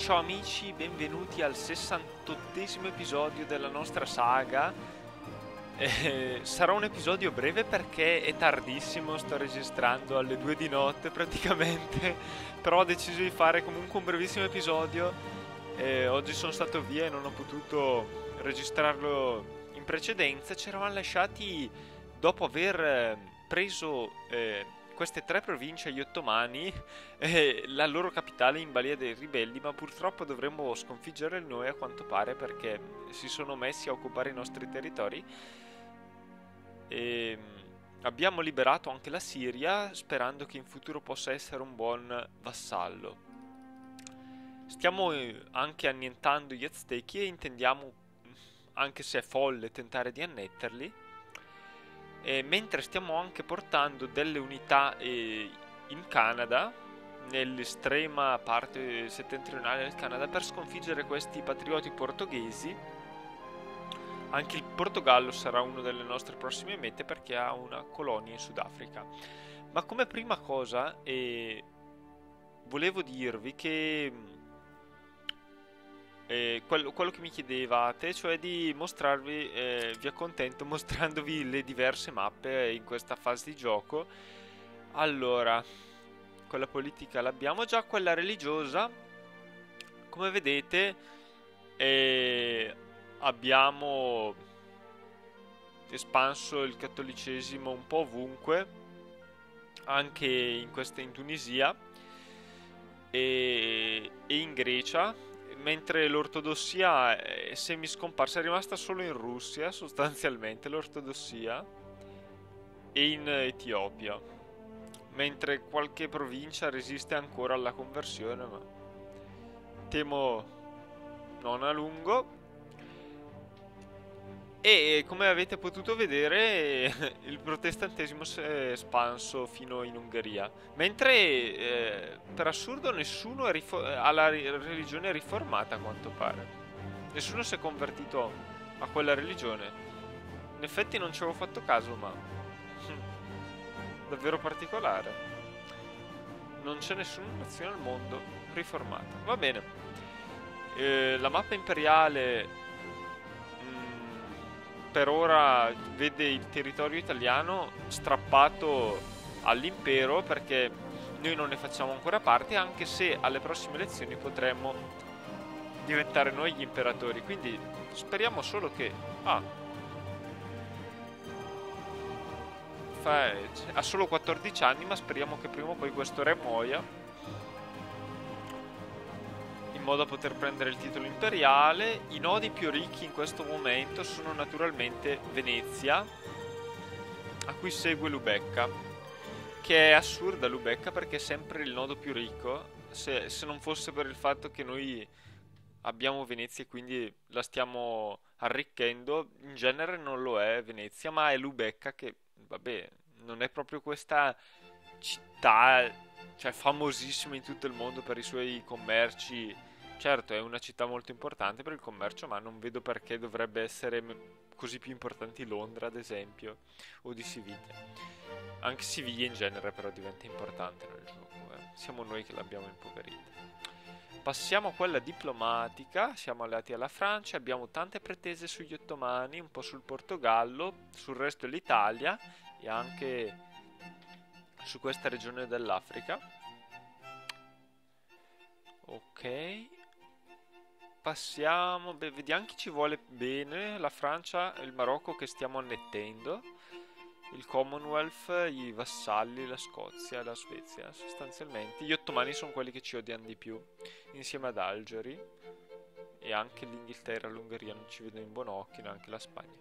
Ciao amici, benvenuti al 68esimo episodio della nostra saga. Sarà un episodio breve perché è tardissimo, sto registrando alle 2 di notte praticamente, però ho deciso di fare comunque un brevissimo episodio. Oggi sono stato via e non ho potuto registrarlo in precedenza. Ci eravamo lasciati dopo aver preso queste tre province agli ottomani, la loro capitale in balia dei ribelli, ma purtroppo dovremmo sconfiggere noi a quanto pare perché si sono messi a occupare i nostri territori. E abbiamo liberato anche la Siria sperando che in futuro possa essere un buon vassallo. Stiamo anche annientando gli Aztechi e intendiamo, anche se è folle, tentare di annetterli. Mentre stiamo anche portando delle unità in Canada, nell'estrema parte settentrionale del Canada, per sconfiggere questi patrioti portoghesi. Anche il Portogallo sarà una delle nostre prossime mete perché ha una colonia in Sudafrica. Ma come prima cosa volevo dirvi che quello che mi chiedevate, cioè di mostrarvi, vi accontento mostrandovi le diverse mappe in questa fase di gioco. Allora, quella politica l'abbiamo già, quella religiosa, come vedete, abbiamo espanso il cattolicesimo un po' ovunque, anche in Tunisia e in Grecia, mentre l'ortodossia è semiscomparsa, è rimasta solo in Russia sostanzialmente l'ortodossia e in Etiopia, mentre qualche provincia resiste ancora alla conversione, ma temo non a lungo. E come avete potuto vedere, il protestantesimo si è espanso fino in Ungheria, mentre per assurdo nessuno ha la religione riformata a quanto pare. Nessuno si è convertito a quella religione. In effetti non ci avevo fatto caso, ma davvero particolare. Non c'è nessuna nazione al mondo riformata. Va bene. La mappa imperiale per ora vede il territorio italiano strappato all'impero perché noi non ne facciamo ancora parte, anche se alle prossime elezioni potremmo diventare noi gli imperatori. Quindi speriamo solo che ha solo 14 anni, ma speriamo che prima o poi questo re muoia in modo da poter prendere il titolo imperiale. I nodi più ricchi in questo momento sono naturalmente Venezia, a cui segue Lubecca, che è assurda Lubecca perché è sempre il nodo più ricco. Se non fosse per il fatto che noi abbiamo Venezia e quindi la stiamo arricchendo, in genere non lo è Venezia, ma è Lubecca che, vabbè, non è proprio questa città, cioè famosissima in tutto il mondo per i suoi commerci. Certo, è una città molto importante per il commercio, ma non vedo perché dovrebbe essere così più importante di Londra, ad esempio, o di Siviglia. Anche Siviglia in genere però diventa importante nel gioco, eh. Siamo noi che l'abbiamo impoverita. Passiamo a quella diplomatica, siamo alleati alla Francia, abbiamo tante pretese sugli ottomani, un po' sul Portogallo, sul resto dell'Italia e anche su questa regione dell'Africa. Ok. Passiamo, beh, vediamo chi ci vuole bene, la Francia e il Marocco che stiamo annettendo, il Commonwealth, i vassalli, la Scozia e la Svezia sostanzialmente. Gli ottomani sono quelli che ci odiano di più, insieme ad Algeri, e anche l'Inghilterra e l'Ungheria non ci vedono in buon occhio, neanche la Spagna.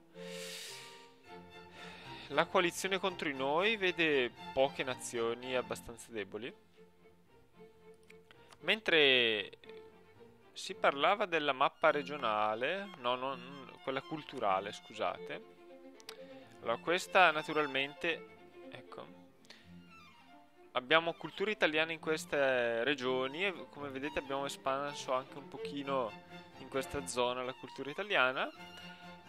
La coalizione contro di noi vede poche nazioni abbastanza deboli, mentre si parlava della mappa regionale, no, quella culturale, scusate. Allora, questa naturalmente, ecco, abbiamo cultura italiana in queste regioni e come vedete abbiamo espanso anche un pochino in questa zona la cultura italiana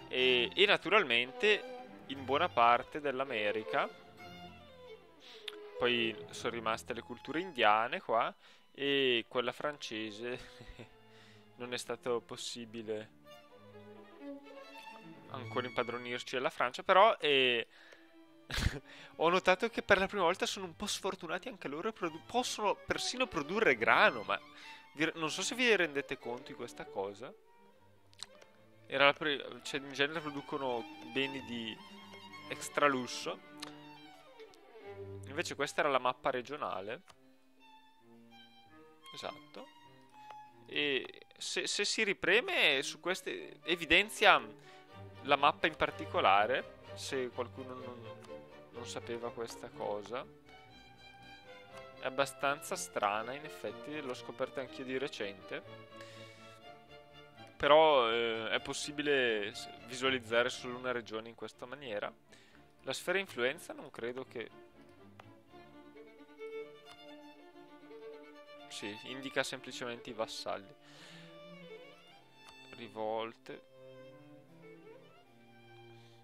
e naturalmente in buona parte dell'America. Poi sono rimaste le culture indiane qua e quella francese non è stato possibile ancora impadronirci della Francia, però ho notato che per la prima volta sono un po' sfortunati anche loro e possono persino produrre grano, ma non so se vi rendete conto di questa cosa. Cioè, in genere producono beni di extra lusso. Invece questa era la mappa regionale. Esatto. E se si ripreme su queste evidenzia la mappa in particolare, se qualcuno non sapeva questa cosa. È abbastanza strana, in effetti, l'ho scoperta anch'io di recente. Però è possibile visualizzare solo una regione in questa maniera. La sfera influenza non credo che... Sì, indica semplicemente i vassalli. Rivolte.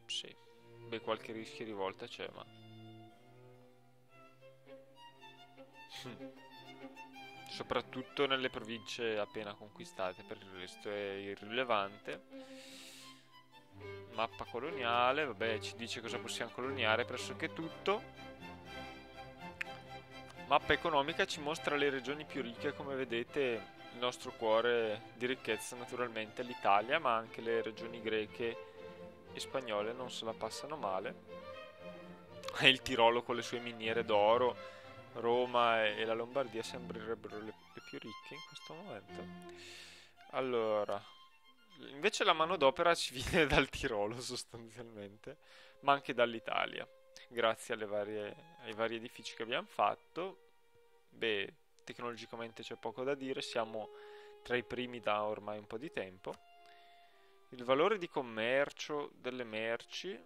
Sì. Beh, qualche rischio di rivolta c'è, ma... Soprattutto nelle province appena conquistate, per il resto è irrilevante. Mappa coloniale, vabbè, ci dice cosa possiamo coloniare, pressoché tutto. Mappa economica ci mostra le regioni più ricche, come vedete il nostro cuore di ricchezza naturalmente è l'Italia, ma anche le regioni greche e spagnole non se la passano male. E il Tirolo con le sue miniere d'oro, Roma e la Lombardia sembrerebbero le più ricche in questo momento. Allora, invece la manodopera ci viene dal Tirolo sostanzialmente, ma anche dall'Italia, grazie ai vari edifici che abbiamo fatto. Beh, tecnologicamente c'è poco da dire, siamo tra i primi da ormai un po' di tempo. Il valore di commercio delle merci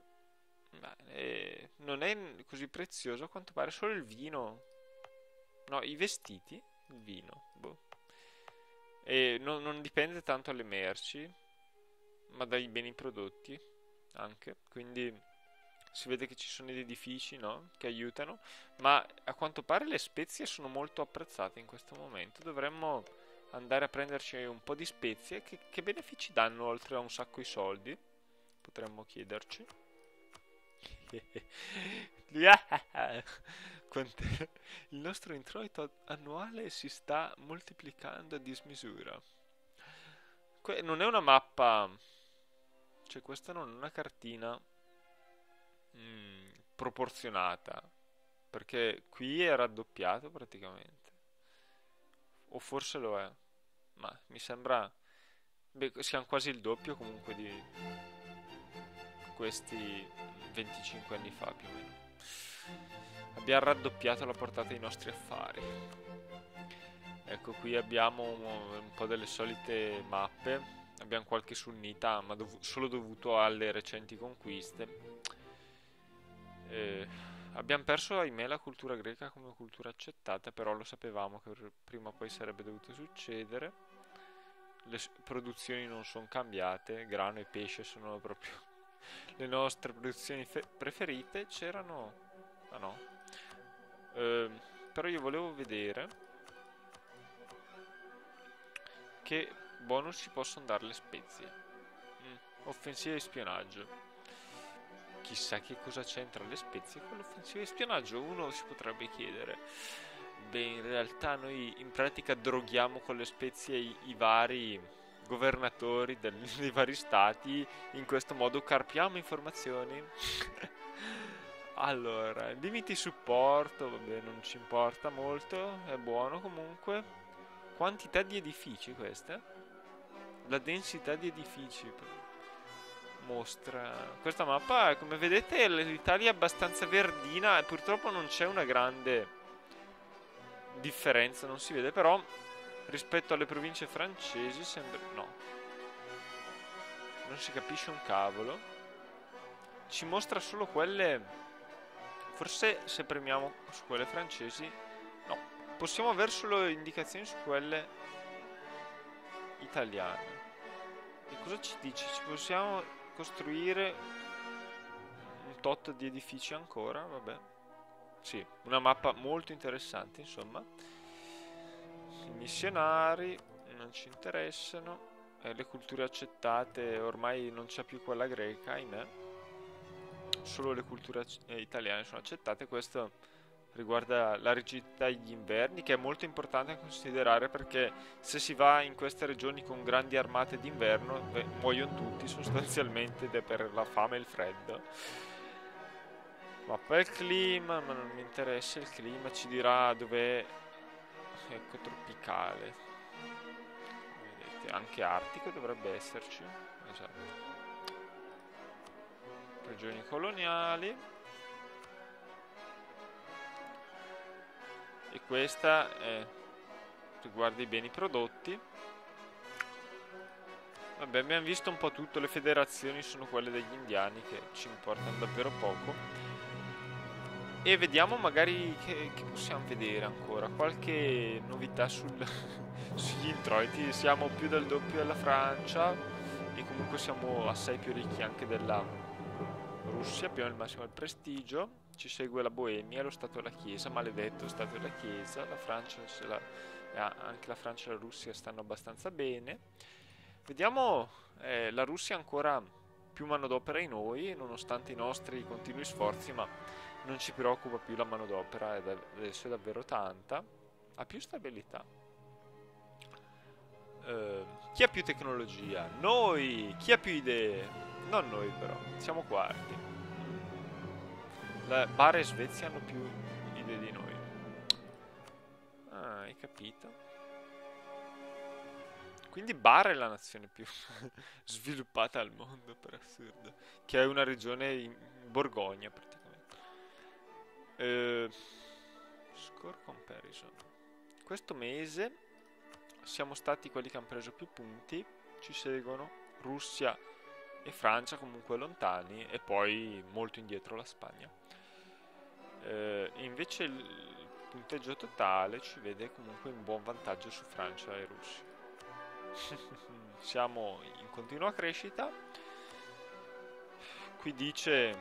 non è così prezioso a quanto pare, solo il vino. No, i vestiti, il vino, boh. E non dipende tanto dalle merci, ma dai beni prodotti anche. Quindi si vede che ci sono degli edifici, no? Che aiutano, ma a quanto pare le spezie sono molto apprezzate in questo momento. Dovremmo andare a prenderci un po' di spezie. Che benefici danno oltre a un sacco di soldi? Potremmo chiederci. Il nostro introito annuale si sta moltiplicando a dismisura. Non è una mappa, cioè questa non è una cartina proporzionata, perché qui è raddoppiato praticamente, o forse lo è, ma mi sembra, beh, siamo quasi il doppio comunque di questi 25 anni fa più o meno. Abbiamo raddoppiato la portata dei nostri affari. Ecco, qui abbiamo un po' delle solite mappe. Abbiamo qualche sunnita, ma solo dovuto alle recenti conquiste. Abbiamo perso, ahimè, la cultura greca come cultura accettata, però lo sapevamo che prima o poi sarebbe dovuto succedere. Le produzioni non sono cambiate, grano e pesce sono proprio le nostre produzioni preferite. C'erano... ah no. Però io volevo vedere che bonus ci possono dare le spezie. Offensiva e spionaggio. Chissà che cosa c'entra le spezie con l'offensiva e spionaggio, uno si potrebbe chiedere. Beh, in realtà noi in pratica droghiamo con le spezie i vari governatori dei vari stati, in questo modo carpiamo informazioni. Allora, limiti supporto, vabbè, non ci importa molto, è buono comunque. Quantità di edifici queste? La densità di edifici mostra. Questa mappa, come vedete, l'Italia è abbastanza verdina e purtroppo non c'è una grande differenza, non si vede, però rispetto alle province francesi sembra... no. Non si capisce un cavolo. Ci mostra solo quelle... Forse se premiamo su quelle francesi... no. Possiamo avere solo indicazioni su quelle italiane. E cosa ci dice? Ci possiamo costruire un tot di edifici ancora? Vabbè. Sì, una mappa molto interessante, insomma. I missionari. non ci interessano. Le culture accettate, ormai non c'è più quella greca, ahimè. Solo le culture italiane sono accettate. Questo riguarda la rigidità degli inverni, che è molto importante da considerare, perché se si va in queste regioni con grandi armate d'inverno, muoiono tutti sostanzialmente ed è per la fame e il freddo. Ma poi il clima, ma non mi interessa il clima, ci dirà dov'è. Ecco, tropicale. Vedete, anche artico dovrebbe esserci. Esatto. Regioni coloniali. E questa riguarda i beni prodotti. Vabbè, abbiamo visto un po' tutto. Le federazioni sono quelle degli indiani, che ci importano davvero poco. E vediamo magari che possiamo vedere ancora. Qualche novità sugli introiti. Siamo più del doppio della Francia e comunque siamo assai più ricchi anche della Russia. Abbiamo il massimo del prestigio. Ci segue la Boemia, lo Stato della Chiesa, maledetto Stato della Chiesa. La Francia, anche la Francia e la Russia stanno abbastanza bene. Vediamo, la Russia ha ancora più manodopera di noi, nonostante i nostri continui sforzi, ma non ci preoccupa più la manodopera, adesso è davvero tanta. Ha più stabilità. Chi ha più tecnologia? Noi! Chi ha più idee? Non noi però, siamo quarti. La Bar e Svezia hanno più idee di noi. Ah, hai capito? Quindi Bar è la nazione più sviluppata al mondo, per assurdo. Che è una regione in Borgogna, praticamente. Score comparison. Questo mese siamo stati quelli che hanno preso più punti. Ci seguono Russia e Francia, comunque lontani, e poi molto indietro la Spagna. Invece il punteggio totale ci vede comunque in buon vantaggio su Francia e Russia. Siamo in continua crescita. Qui dice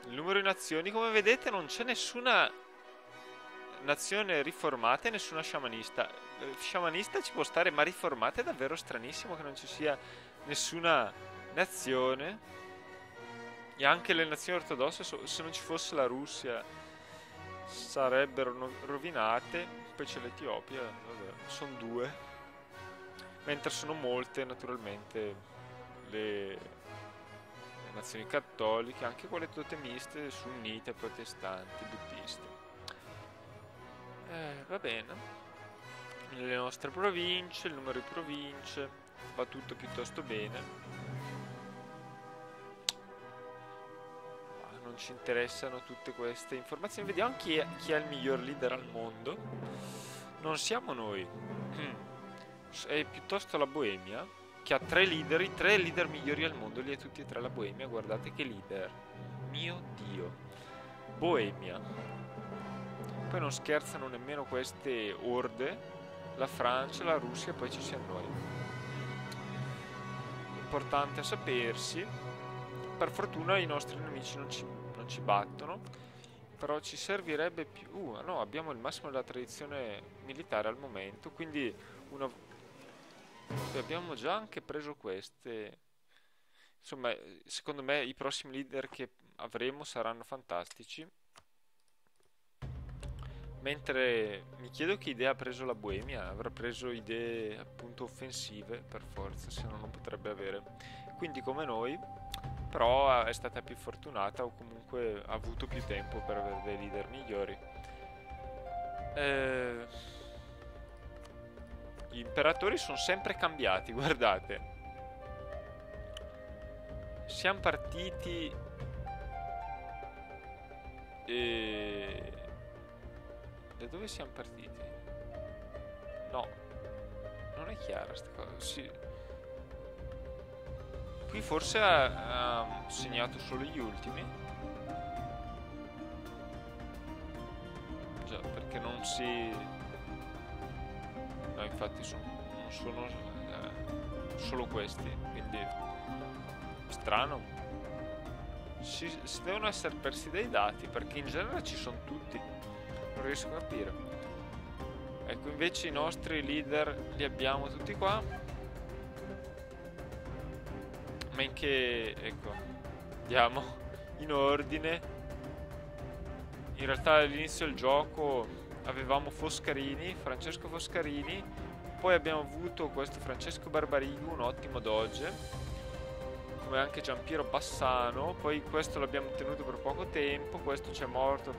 il numero di nazioni. Come vedete non c'è nessuna nazione riformata e nessuna sciamanista. Sciamanista ci può stare, ma riformata è davvero stranissimo che non ci sia nessuna nazione. E anche le nazioni ortodosse, se non ci fosse la Russia, sarebbero rovinate. Poi c'è l'Etiopia, sono due. Mentre sono molte, naturalmente, le nazioni cattoliche, anche quelle totemiste, sunnite, protestanti, buddiste. Va bene. Le nostre province, il numero di province, va tutto piuttosto bene. Non ci interessano tutte queste informazioni. Vediamo chi è il miglior leader al mondo. Non siamo noi. È piuttosto la Boemia, che ha i tre leader migliori al mondo. Li è tutti e tre la Boemia. Guardate che leader. Mio Dio. Boemia. Poi non scherzano nemmeno queste orde. La Francia, la Russia, e poi ci siamo noi. Importante a sapersi. Per fortuna i nostri nemici non ci battono. Però ci servirebbe più. No, abbiamo il massimo della tradizione militare al momento. Quindi abbiamo già anche preso queste. Insomma, secondo me i prossimi leader che avremo saranno fantastici. Mentre mi chiedo che idea ha preso la Boemia. Avrà preso idee appunto offensive per forza, se no non potrebbe avere. Quindi come noi, però è stata più fortunata, o comunque ha avuto più tempo per avere dei leader migliori. Gli imperatori sono sempre cambiati, guardate. Siamo partiti da dove siamo partiti? No, non è chiara sta cosa. Sì. Qui forse ha segnato solo gli ultimi. Già, perché non si... No, infatti non sono solo questi, quindi strano. Si devono essere persi dei dati, perché in genere ci sono tutti. Non riesco a capire. Ecco, invece i nostri leader li abbiamo tutti qua. Men che, ecco, andiamo in ordine. In realtà all'inizio del gioco avevamo Foscarini, Francesco Foscarini, poi abbiamo avuto questo Francesco Barbarigo, un ottimo doge, come anche Giampiero Bassano, poi questo l'abbiamo tenuto per poco tempo, questo ci è morto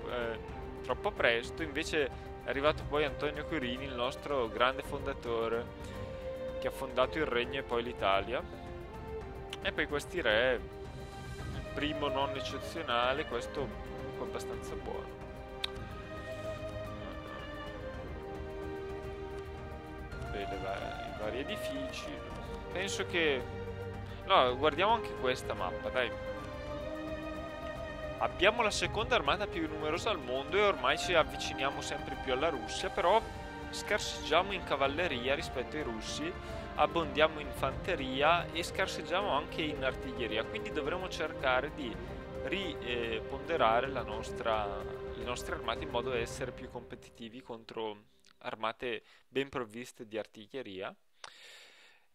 troppo presto, invece è arrivato poi Antonio Quirini, il nostro grande fondatore, che ha fondato il regno e poi l'Italia. E poi questi re, il primo non eccezionale, questo comunque abbastanza buono. Beh, i vari edifici. Penso che... No, guardiamo anche questa mappa, dai. Abbiamo la seconda armata più numerosa al mondo e ormai ci avviciniamo sempre più alla Russia, però scarseggiamo in cavalleria rispetto ai russi, abbondiamo in fanteria e scarseggiamo anche in artiglieria, quindi dovremo cercare di riponderare le nostre armate in modo da essere più competitivi contro armate ben provviste di artiglieria.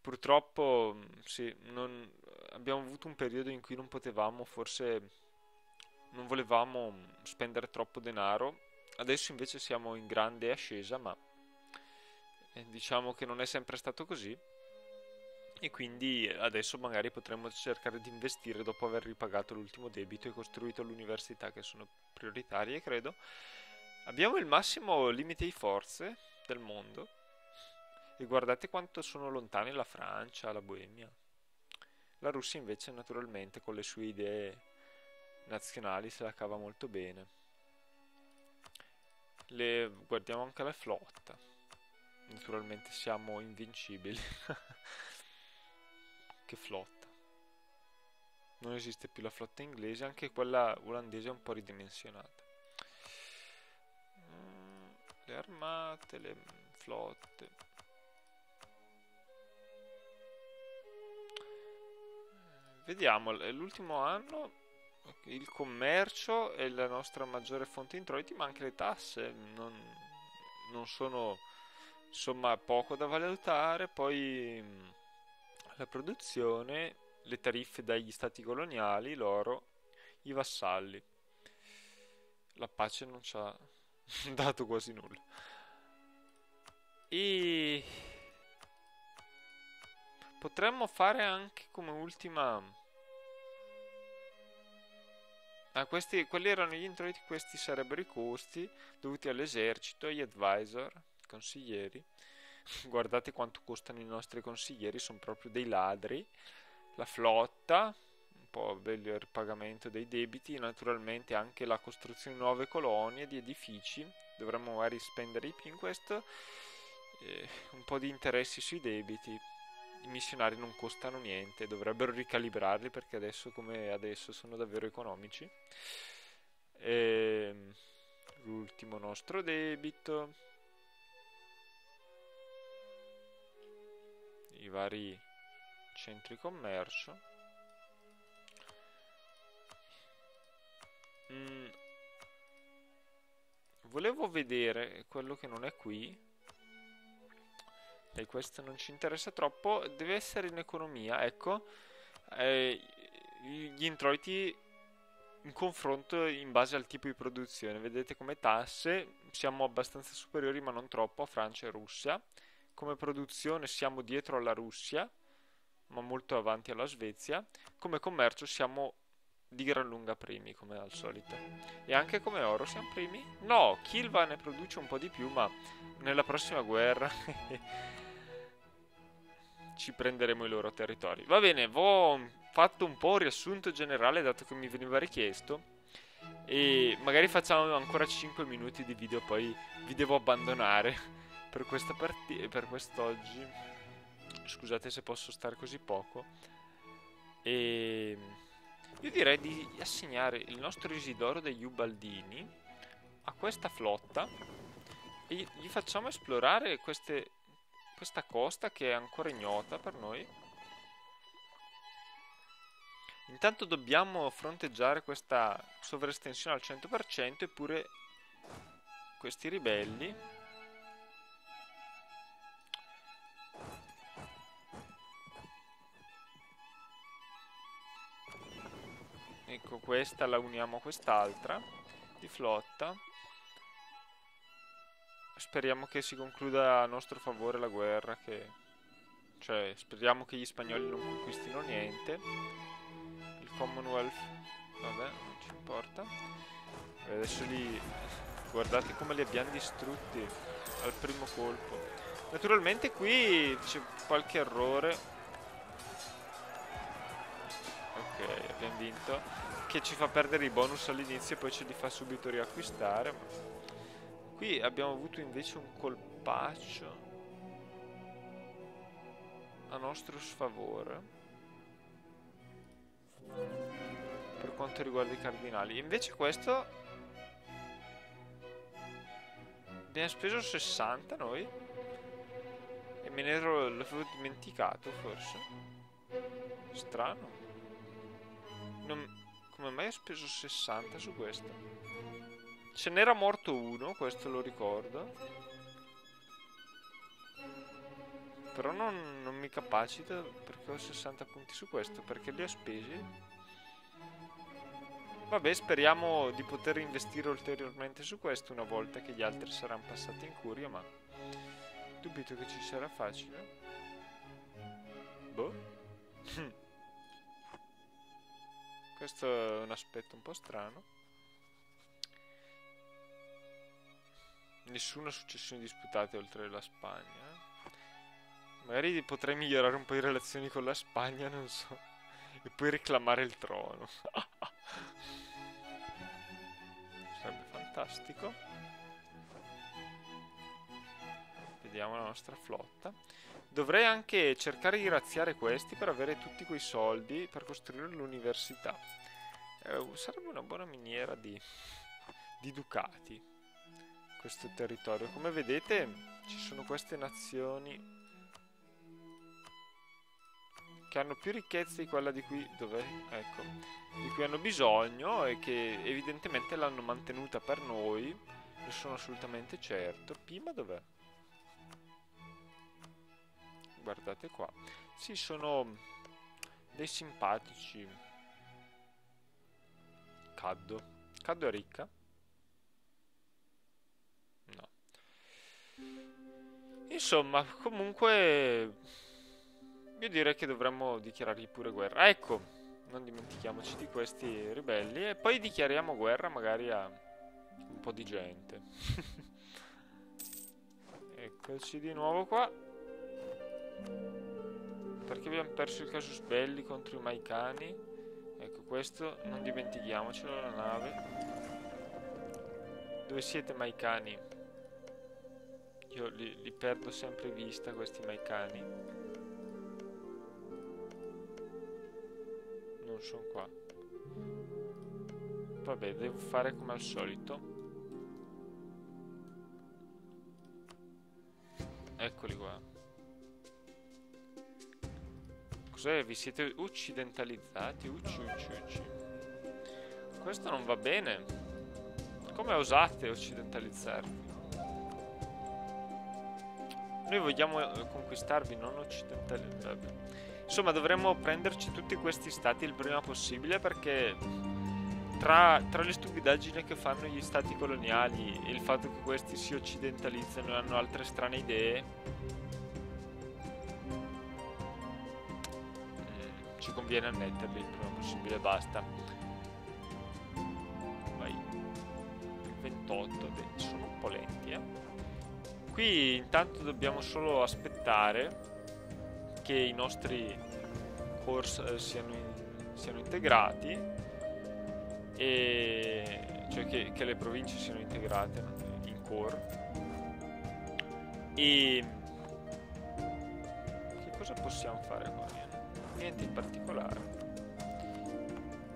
Purtroppo sì, abbiamo avuto un periodo in cui non potevamo, forse non volevamo spendere troppo denaro. Adesso invece siamo in grande ascesa, ma diciamo che non è sempre stato così. E quindi adesso magari potremmo cercare di investire dopo aver ripagato l'ultimo debito e costruito l'università, che sono prioritarie, credo. Abbiamo il massimo limite di forze del mondo. E guardate quanto sono lontani la Francia, la Boemia. La Russia invece naturalmente con le sue idee nazionali se la cava molto bene. Guardiamo anche la flotta. Naturalmente siamo invincibili. Che flotta. Non esiste più la flotta inglese, anche quella olandese è un po' ridimensionata. Le armate, le flotte. Vediamo, l'ultimo anno il commercio è la nostra maggiore fonte di introiti, ma anche le tasse non sono insomma poco da valutare. Poi la produzione, le tariffe dagli stati coloniali, l'oro, i vassalli. La pace non ci ha dato quasi nulla. E potremmo fare anche come ultima... quelli erano gli introiti, questi sarebbero i costi dovuti all'esercito, agli advisor, consiglieri. Guardate quanto costano i nostri consiglieri, sono proprio dei ladri. La flotta, un po' il ripagamento dei debiti, naturalmente anche la costruzione di nuove colonie, di edifici. Dovremmo magari spendere di più in questo. Un po' di interessi sui debiti. I missionari non costano niente, dovrebbero ricalibrarli perché adesso come adesso sono davvero economici. L'ultimo nostro debito, i vari centri commercio. Volevo vedere quello che non è qui. E questo non ci interessa troppo, deve essere in economia, ecco, gli introiti in confronto in base al tipo di produzione. Vedete come tasse siamo abbastanza superiori ma non troppo a Francia e Russia. Come produzione siamo dietro alla Russia ma molto avanti alla Svezia. Come commercio siamo di gran lunga primi come al solito. E anche come oro siamo primi? No, Kilva ne produce un po' di più, ma nella prossima guerra ci prenderemo i loro territori. Va bene, ho fatto un po' un riassunto generale dato che mi veniva richiesto. E magari facciamo ancora 5 minuti di video, poi vi devo abbandonare per questa per quest'oggi. Scusate se posso stare così poco. E io direi di assegnare il nostro Isidoro degli Ubaldini a questa flotta e gli facciamo esplorare questa costa che è ancora ignota per noi. Intanto dobbiamo fronteggiare questa sovraestensione al 100% eppure questi ribelli Ecco, questa la uniamo a quest'altra di flotta. Speriamo che si concluda a nostro favore la guerra, cioè speriamo che gli spagnoli non conquistino niente. Il Commonwealth, vabbè, non ci importa. E adesso guardate come li abbiamo distrutti al primo colpo. Naturalmente qui c'è qualche errore. Ok, abbiamo vinto, che ci fa perdere i bonus all'inizio e poi ce li fa subito riacquistare. Ma qui abbiamo avuto invece un colpaccio a nostro sfavore per quanto riguarda i cardinali. Invece questo abbiamo speso 60 noi e l'avevo dimenticato forse. Strano. Come mai ho speso 60 su questo? Ce n'era morto uno, questo lo ricordo. Però non mi capacita perché ho 60 punti su questo, perché li ho spesi. Vabbè, speriamo di poter investire ulteriormente su questo una volta che gli altri saranno passati in curia, ma dubito che ci sarà facile. Boh. Questo è un aspetto un po' strano. Nessuna successione disputata oltre la Spagna. Magari potrei migliorare un po' le relazioni con la Spagna, non so. E poi reclamare il trono. Sarebbe fantastico. Vediamo la nostra flotta. Dovrei anche cercare di razziare questi per avere tutti quei soldi per costruire l'università. Sarebbe una buona miniera di ducati questo territorio. Come vedete ci sono queste nazioni che hanno più ricchezze di quella di cui hanno bisogno e che evidentemente l'hanno mantenuta per noi. Ne sono assolutamente certo. Pima dov'è? Guardate qua. Sì, sono dei simpatici. Caddo è ricca? No. Insomma, comunque io direi che dovremmo dichiarargli pure guerra. Ecco, non dimentichiamoci di questi ribelli e poi dichiariamo guerra magari a un po' di gente. Eccoci di nuovo qua. Perché abbiamo perso il casus belli contro i Maicani. Ecco, questo non dimentichiamocelo, la nave. Dove siete, Maicani? Io li perdo sempre vista, questi Maicani. Non sono qua. Vabbè, devo fare come al solito. Eccoli qua. Cos'è? Vi siete occidentalizzati? Ucci. Questo non va bene. Come osate occidentalizzarvi? Noi vogliamo conquistarvi, non occidentalizzarvi. Insomma, dovremmo prenderci tutti questi stati il prima possibile, perché tra le stupidaggini che fanno gli stati coloniali e il fatto che questi si occidentalizzano e hanno altre strane idee, ci conviene annetterli il prima possibile. Basta. Vai. Il 28. Beh, sono un po' lenti, Qui intanto dobbiamo solo aspettare che i nostri core siano integrati, e cioè che le province siano integrate in core. E che cosa possiamo fare qua? Niente in particolare.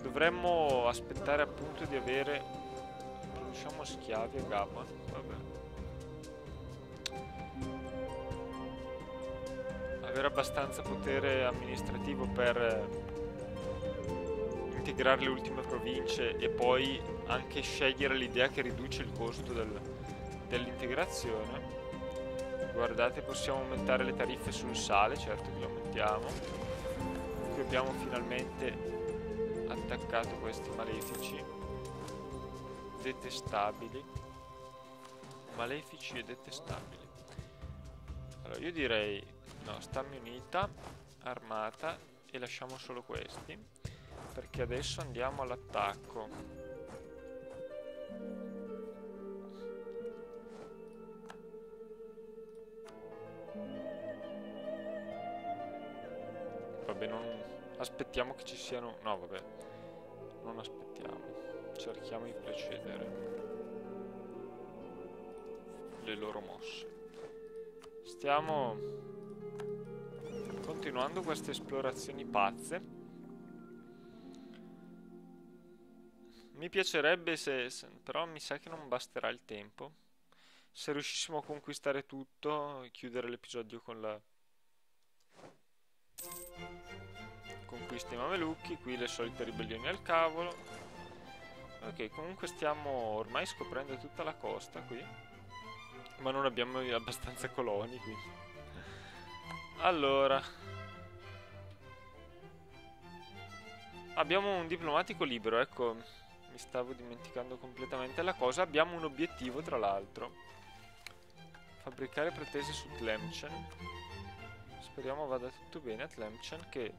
Dovremmo aspettare appunto di avere, produciamo schiavi a Gabon. Vabbè, avere abbastanza potere amministrativo per integrare le ultime province e poi anche scegliere l'idea che riduce il costo dell'integrazione. Guardate, possiamo aumentare le tariffe sul sale, certo che le aumentiamo. Qui abbiamo finalmente attaccato questi malefici detestabili. Malefici e detestabili. Allora io direi no, stammi unita, armata, e lasciamo solo questi, perché adesso andiamo all'attacco. Vabbè, non aspettiamo che ci siano... No, vabbè, non aspettiamo, cerchiamo di precedere le loro mosse. Stiamo continuando queste esplorazioni pazze. Mi piacerebbe però mi sa che non basterà il tempo. Se riuscissimo a conquistare tutto, chiudere l'episodio con la conquista dei mamelucchi, qui le solite ribellioni al cavolo. Ok, comunque stiamo ormai scoprendo tutta la costa qui, ma non abbiamo abbastanza coloni qui. Allora, abbiamo un diplomatico libero, ecco, mi stavo dimenticando completamente la cosa. Abbiamo un obiettivo, tra l'altro: fabbricare pretese su Tlemcen. Speriamo vada tutto bene a Tlemcen, che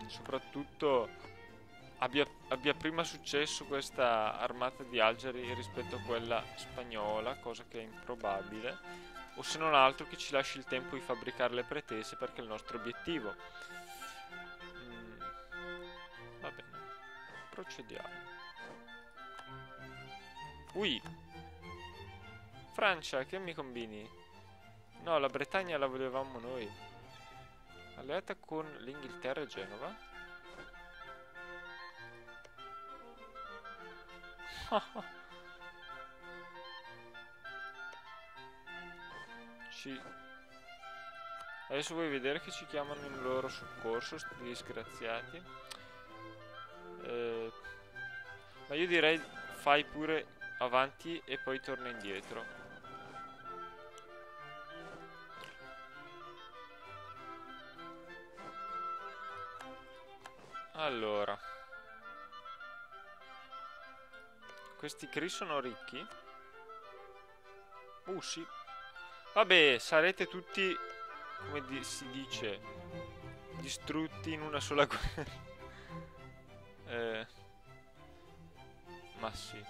soprattutto abbia prima successo questa armata di Algeri rispetto a quella spagnola, cosa che è improbabile, o se non altro che ci lasci il tempo di fabbricare le pretese, perché è il nostro obiettivo. Va bene, procediamo. Ui, Francia, che mi combini? No, la Bretagna la volevamo noi. Alleata con l'Inghilterra e Genova. Adesso vuoi vedere che ci chiamano in loro soccorso, sti disgraziati. Ma io direi fai pure avanti e poi torna indietro. Allora, questi Cree sono ricchi? Sì. Vabbè, sarete tutti, come si dice, distrutti in una sola guerra. Ma sì.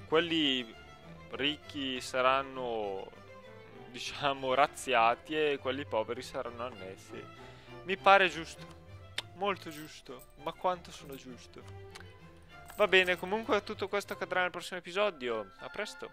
Quelli ricchi saranno, diciamo, razziati e quelli poveri saranno annessi. Mi pare giusto. Molto giusto. Ma quanto sono giusto. Va bene, comunque tutto questo accadrà nel prossimo episodio. A presto.